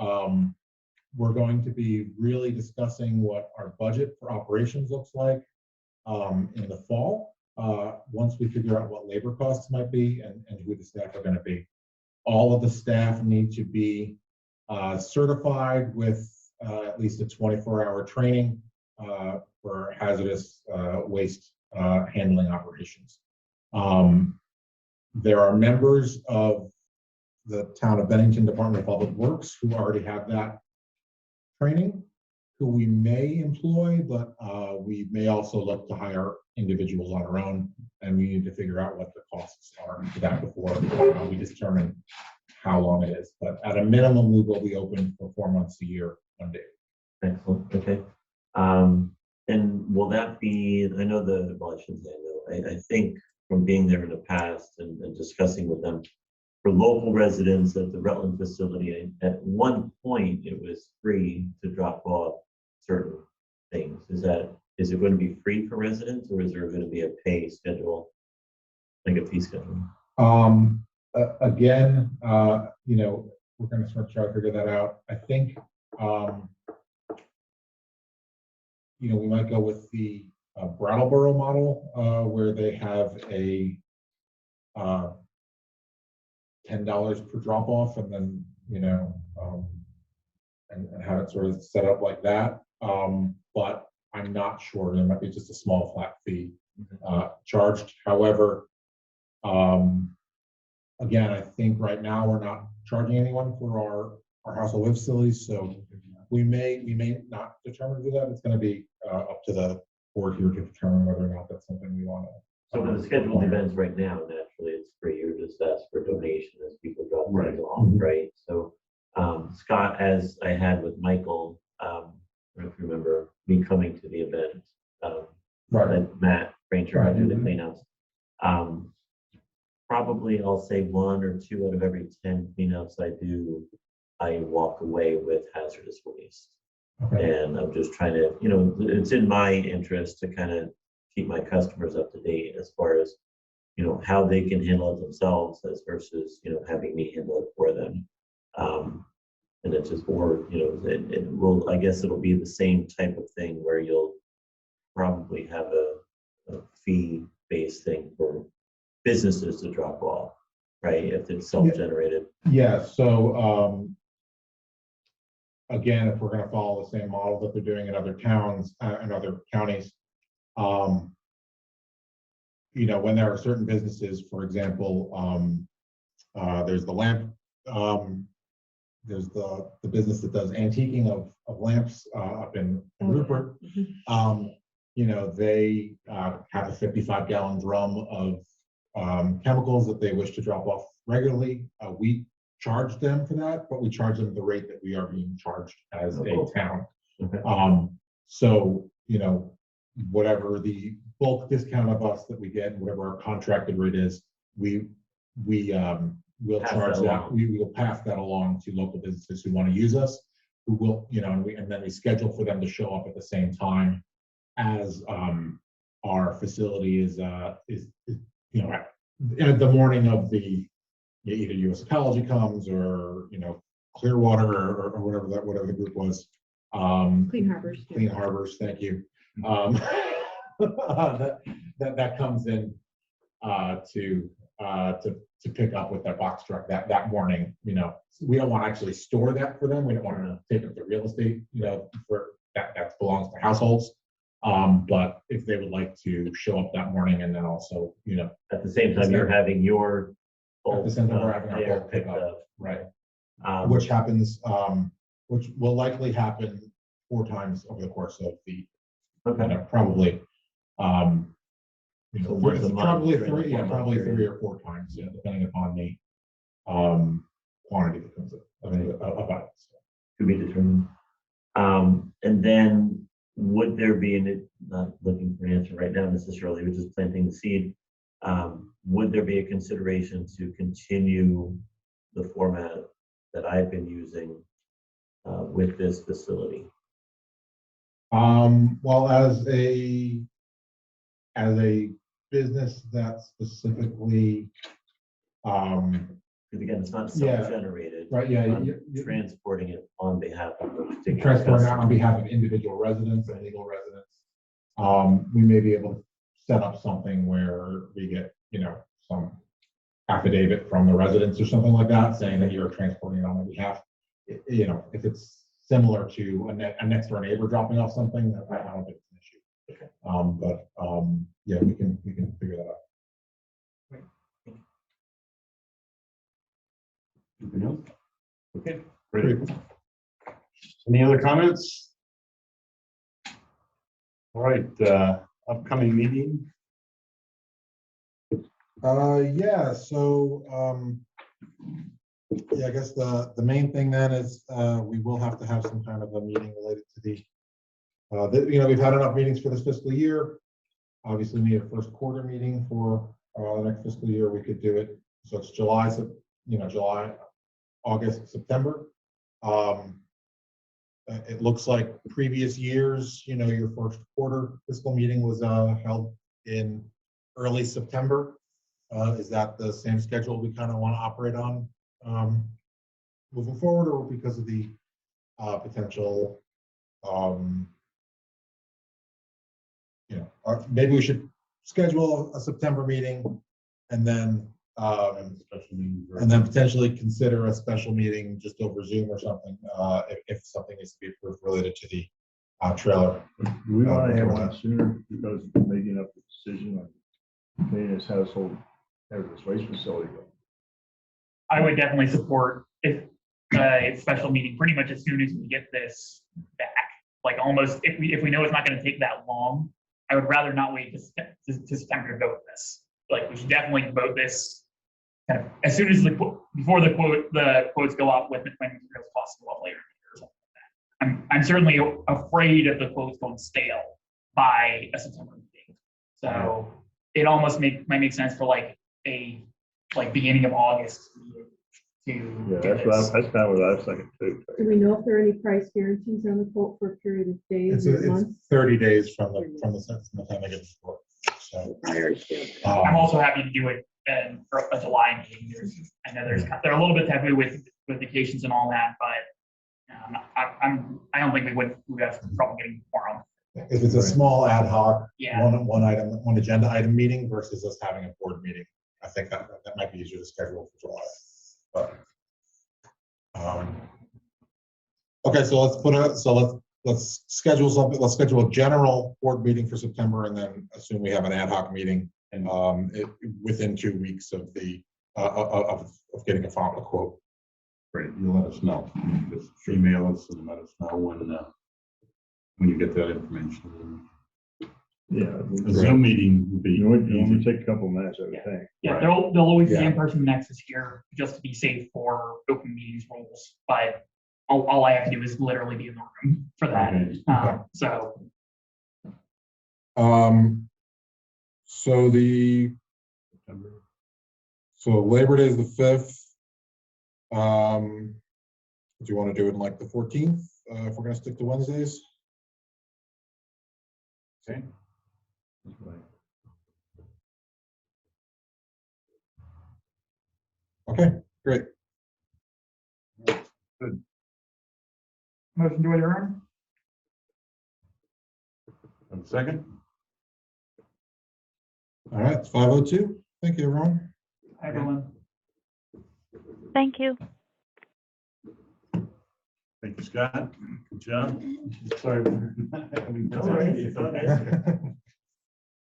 A: we're going to be really discussing what our budget for operations looks like in the fall, once we figure out what labor costs might be and who the staff are going to be. All of the staff need to be certified with at least a 24-hour training for hazardous waste handling operations. There are members of the town of Bennington Department of Public Works who already have that training, who we may employ, but we may also look to hire individuals on our own, and we need to figure out what the costs are for that before we determine how long it is. But at a minimum, we will be open for 4 months a year, 1 day.
I: Excellent. Okay. And will that be, I know well, I shouldn't say I know, I think from being there in the past and discussing with them, for local residents at the Rutland facility, at one point it was free to drop off certain things. Is it going to be free for residents, or is there going to be a pay schedule, like a fee schedule?
A: Again, we're going to try to figure that out. I think, we might go with the Brattleboro model, where they have a $10 per drop off, and then and have it sort of set up like that. But I'm not sure. There might be just a small flat fee charged. However, again, I think right now we're not charging anyone for our household waste facilities, so we may not determine to do that. It's going to be up to the board here to determine whether or not that's something we want to.
I: So for the scheduled events right now, naturally it's free. You're just asked for donation as people drop things off, right? So Scott, as I had with Michael, I don't know if you remember me coming to the event. That Matt Ranger had to do the cleanouts. Probably I'll say 1 or 2 out of every 10 cleanouts I do, I walk away with hazardous waste.
A: Okay.
I: And I'm just trying to, you know, it's in my interest to kind of keep my customers up to date as far as, you know, how they can handle it themselves as versus, you know, having me handle it for them. And it's just, or, you know, it will, I guess it'll be the same type of thing where you'll probably have a fee-based thing for businesses to drop off, right? If it's self-generated.
A: Yeah, so again, if we're gonna follow the same model that they're doing in other towns and other counties, you know, when there are certain businesses, for example, there's the lamp, there's the business that does antiquing of lamps up in Rupert. You know, they have a 55-gallon drum of chemicals that they wish to drop off regularly. We charge them for that, but we charge them the rate that we are being charged as a town. So, you know, whatever the bulk discount of us that we get, whatever our contracted rate is, we will charge that. We will pass that along to local businesses who want to use us, who will, you know, and then we schedule for them to show up at the same time as our facility is you know, at the morning of the either US Ecology comes or, you know, Clearwater or whatever the group was.
E: Clean Harbors.
A: Clean Harbors, thank you. That comes in to pick up with their box truck that morning. You know, we don't want to actually store that for them. We don't want to take it to real estate, you know, for that belongs to households. But if they would like to show up that morning and then also, you know,
I: At the same time, you're having your
A: at the same time we're having our
I: there
A: bulk
I: picked
A: pickup,
I: up.
A: right? Which happens, which will likely happen 4 times over the course of the, you know, probably, you know,
I: So once a month
A: probably
I: during the
A: 3, yeah,
I: 4-month
A: probably
I: period.
A: 3 or 4 times, yeah, depending upon the quantity that comes about.
I: To be determined. And then would there be, and not looking for an answer right now necessarily, we're just planting the seed. Would there be a consideration to continue the format that I've been using with this facility?
A: Well, as a business that specifically,
I: Because again, it's not
A: Yeah.
I: self-generated.
A: right, yeah,
I: I'm
A: you
I: transporting it on behalf of a particular
A: transport that
I: customer.
A: on behalf of individual residents and legal residents. We may be able to set up something where we get, you know, some affidavit from the residents or something like that, saying that you're transporting it on their behalf. You know, if it's similar to a next door neighbor dropping off something, I don't think it's an issue. But yeah, we can figure that out.
B: Anything else? Okay, great. Any other comments? All right, upcoming meeting.
A: Yeah, so yeah, I guess the main thing then is we will have to have some kind of a meeting related to the you know, we've had enough meetings for this fiscal year. Obviously, we need a first quarter meeting for the next fiscal year. We could do it. So it's July, so you know, July, August, September. It looks like previous years, you know, your first quarter fiscal meeting was held in early September. Is that the same schedule we kind of want to operate on moving forward, or because of the potential, you know, maybe we should schedule a September meeting and then potentially consider a special meeting just over Zoom or something if something needs to be approved related to the trailer.
G: Do we want to have one sooner because making up the decision on paying this household hazardous waste facility?
C: I would definitely support a special meeting pretty much as soon as we get this back. Like almost, if we know it's not going to take that long, I would rather not wait to September to vote this. Like we should definitely vote this kind of, as soon as before the quotes go up with the when materials costs go up later or something like that. I'm certainly afraid of the quotes going stale by a September meeting. So it almost might make sense for like a beginning of August to
G: Yeah,
C: get
G: that's
C: this.
G: kind of what I was thinking too.
E: Do we know if there are any price guarantees on the quote for a period of days or
A: It's
E: months?
A: 30 days from the time they get the quote. So,
C: I'm also happy to do it for a July meeting. I know they're a little bit heavy with vacations and all that, but I don't think we would have trouble getting quorum.
A: if it's a small ad hoc,
C: Yeah.
A: one agenda item meeting versus us having a board meeting, I think that might be easier to schedule for July. But, okay, so let's schedule something. Let's schedule a general board meeting for September, and then assume we have an ad hoc meeting within 2 weeks of the of getting a final quote.
B: Great, you'll let us know. Just email us and let us know when you get that information.
G: Yeah.
B: A Zoom meeting would be
G: It would only
B: easy.
G: take a couple minutes, I would think.
C: Yeah,
B: Right.
C: there'll always be
A: Yeah.
C: in-person nexus here just to be safe for open meetings rules, but all I have to do is literally be in the room for that.
B: Okay.
C: So
A: So Labor Day is the 5th. Do you want to do it in like the 14th, if we're gonna stick to Wednesdays?
B: Okay.
A: Okay, great.
C: motion to adjourn.
B: A second?
A: All right, it's 5:02. Thank you, everyone.
C: Hi, everyone.
D: Thank you.
B: Thank you, Scott. Good job.
G: Sorry.
B: That's all right.